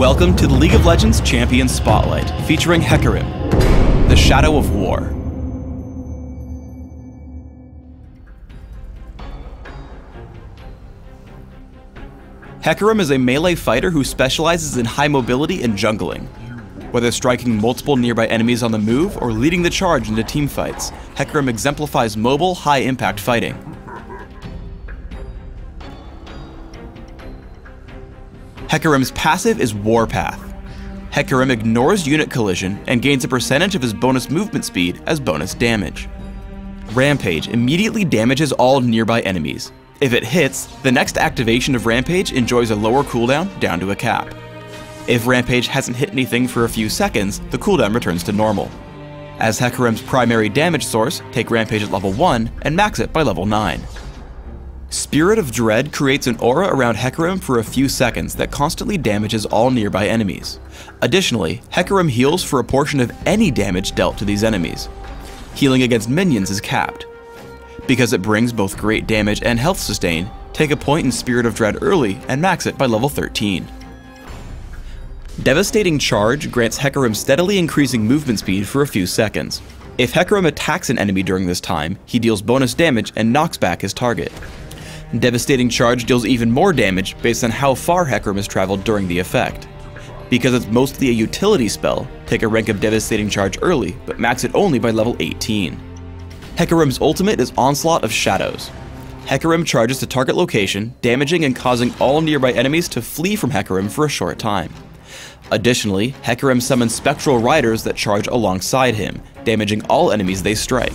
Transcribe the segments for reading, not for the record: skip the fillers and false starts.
Welcome to the League of Legends Champion Spotlight, featuring Hecarim, the Shadow of War. Hecarim is a melee fighter who specializes in high mobility and jungling. Whether striking multiple nearby enemies on the move or leading the charge into teamfights, Hecarim exemplifies mobile, high-impact fighting. Hecarim's passive is Warpath. Hecarim ignores unit collision and gains a percentage of his bonus movement speed as bonus damage. Rampage immediately damages all nearby enemies. If it hits, the next activation of Rampage enjoys a lower cooldown down to a cap. If Rampage hasn't hit anything for a few seconds, the cooldown returns to normal. As Hecarim's primary damage source, take Rampage at level 1 and max it by level 9. Spirit of Dread creates an aura around Hecarim for a few seconds that constantly damages all nearby enemies. Additionally, Hecarim heals for a portion of any damage dealt to these enemies. Healing against minions is capped. Because it brings both great damage and health sustain, take a point in Spirit of Dread early and max it by level 13. Devastating Charge grants Hecarim steadily increasing movement speed for a few seconds. If Hecarim attacks an enemy during this time, he deals bonus damage and knocks back his target. Devastating Charge deals even more damage based on how far Hecarim has traveled during the effect. Because it's mostly a utility spell, take a rank of Devastating Charge early, but max it only by level 18. Hecarim's ultimate is Onslaught of Shadows. Hecarim charges to target location, damaging and causing all nearby enemies to flee from Hecarim for a short time. Additionally, Hecarim summons Spectral Riders that charge alongside him, damaging all enemies they strike.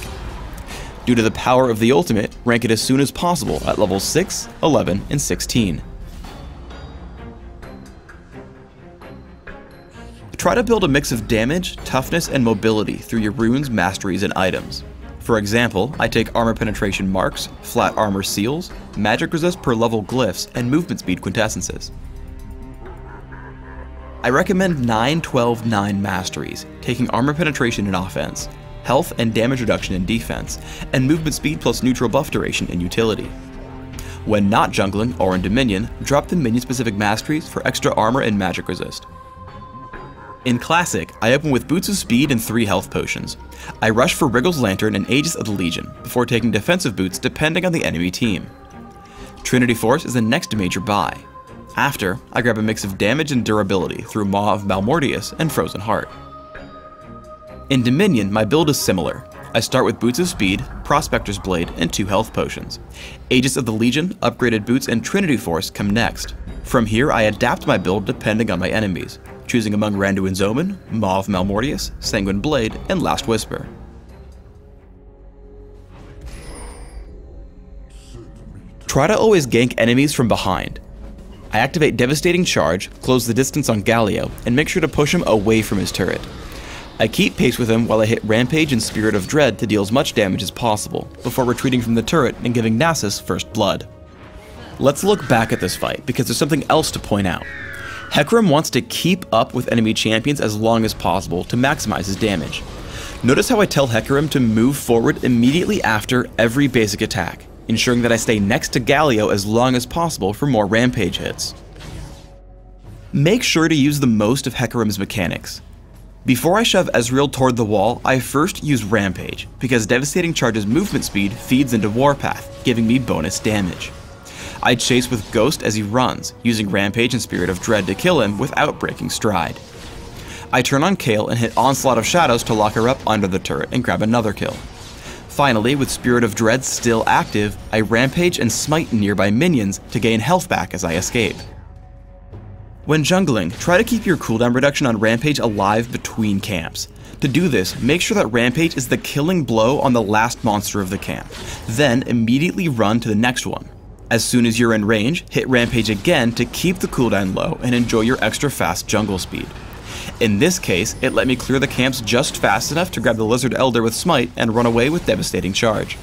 Due to the power of the ultimate, rank it as soon as possible at levels 6, 11, and 16. Try to build a mix of damage, toughness, and mobility through your runes, masteries, and items. For example, I take armor penetration marks, flat armor seals, magic resist per level glyphs, and movement speed quintessences. I recommend 9-12-9 masteries, taking armor penetration in offense, health and damage reduction in defense, and movement speed plus neutral buff duration in utility. When not jungling or in Dominion, drop the minion-specific masteries for extra armor and magic resist. In Classic, I open with Boots of Speed and 3 health potions. I rush for Wriggle's Lantern and Aegis of the Legion, before taking defensive boots depending on the enemy team. Trinity Force is the next major buy. After, I grab a mix of damage and durability through Maw of Malmortius and Frozen Heart. In Dominion, my build is similar. I start with Boots of Speed, Prospector's Blade, and 2 health potions. Aegis of the Legion, upgraded boots, and Trinity Force come next. From here, I adapt my build depending on my enemies, choosing among Randuin's Omen, Maw of Malmortius, Sanguine Blade, and Last Whisper. Try to always gank enemies from behind. I activate Devastating Charge, close the distance on Galio, and make sure to push him away from his turret. I keep pace with him while I hit Rampage and Spirit of Dread to deal as much damage as possible, before retreating from the turret and giving Nasus first blood. Let's look back at this fight, because there's something else to point out. Hecarim wants to keep up with enemy champions as long as possible to maximize his damage. Notice how I tell Hecarim to move forward immediately after every basic attack, ensuring that I stay next to Galio as long as possible for more Rampage hits. Make sure to use the most of Hecarim's mechanics. Before I shove Ezreal toward the wall, I first use Rampage, because Devastating Charge's movement speed feeds into Warpath, giving me bonus damage. I chase with Ghost as he runs, using Rampage and Spirit of Dread to kill him without breaking stride. I turn on Kayle and hit Onslaught of Shadows to lock her up under the turret and grab another kill. Finally, with Spirit of Dread still active, I Rampage and smite nearby minions to gain health back as I escape. When jungling, try to keep your cooldown reduction on Rampage alive between camps. To do this, make sure that Rampage is the killing blow on the last monster of the camp, then immediately run to the next one. As soon as you're in range, hit Rampage again to keep the cooldown low and enjoy your extra fast jungle speed. In this case, it let me clear the camps just fast enough to grab the Lizard Elder with Smite and run away with Devastating Charge.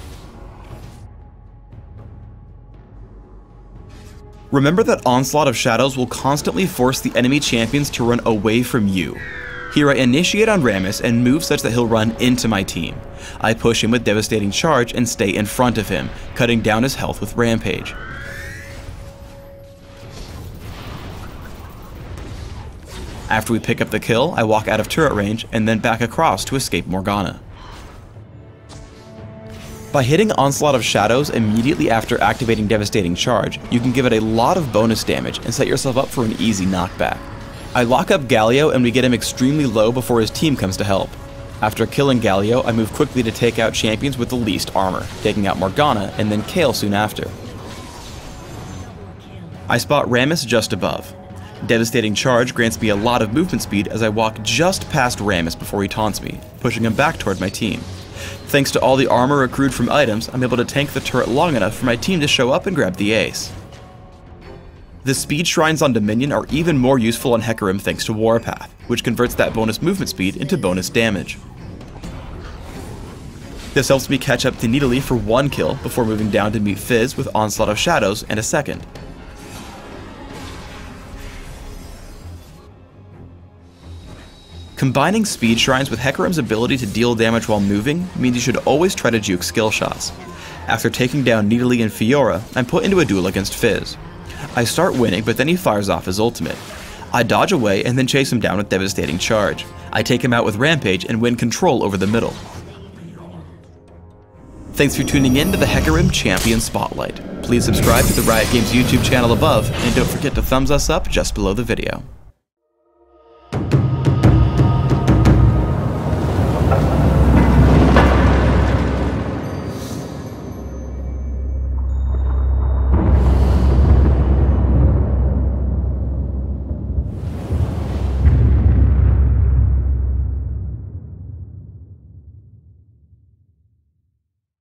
Remember that Onslaught of Shadows will constantly force the enemy champions to run away from you. Here I initiate on Rammus and move such that he'll run into my team. I push him with Devastating Charge and stay in front of him, cutting down his health with Rampage. After we pick up the kill, I walk out of turret range and then back across to escape Morgana. By hitting Onslaught of Shadows immediately after activating Devastating Charge, you can give it a lot of bonus damage and set yourself up for an easy knockback. I lock up Galio and we get him extremely low before his team comes to help. After killing Galio, I move quickly to take out champions with the least armor, taking out Morgana and then Kayle soon after. I spot Rammus just above. Devastating Charge grants me a lot of movement speed as I walk just past Rammus before he taunts me, pushing him back toward my team. Thanks to all the armor accrued from items, I'm able to tank the turret long enough for my team to show up and grab the ace. The speed shrines on Dominion are even more useful on Hecarim thanks to Warpath, which converts that bonus movement speed into bonus damage. This helps me catch up to Nidalee for 1 kill before moving down to meet Fizz with Onslaught of Shadows and a second. Combining speed shrines with Hecarim's ability to deal damage while moving means you should always try to juke skill shots. After taking down Nidalee and Fiora, I'm put into a duel against Fizz. I start winning, but then he fires off his ultimate. I dodge away and then chase him down with Devastating Charge. I take him out with Rampage and win control over the middle. Thanks for tuning in to the Hecarim Champion Spotlight. Please subscribe to the Riot Games YouTube channel above, and don't forget to thumbs us up just below the video.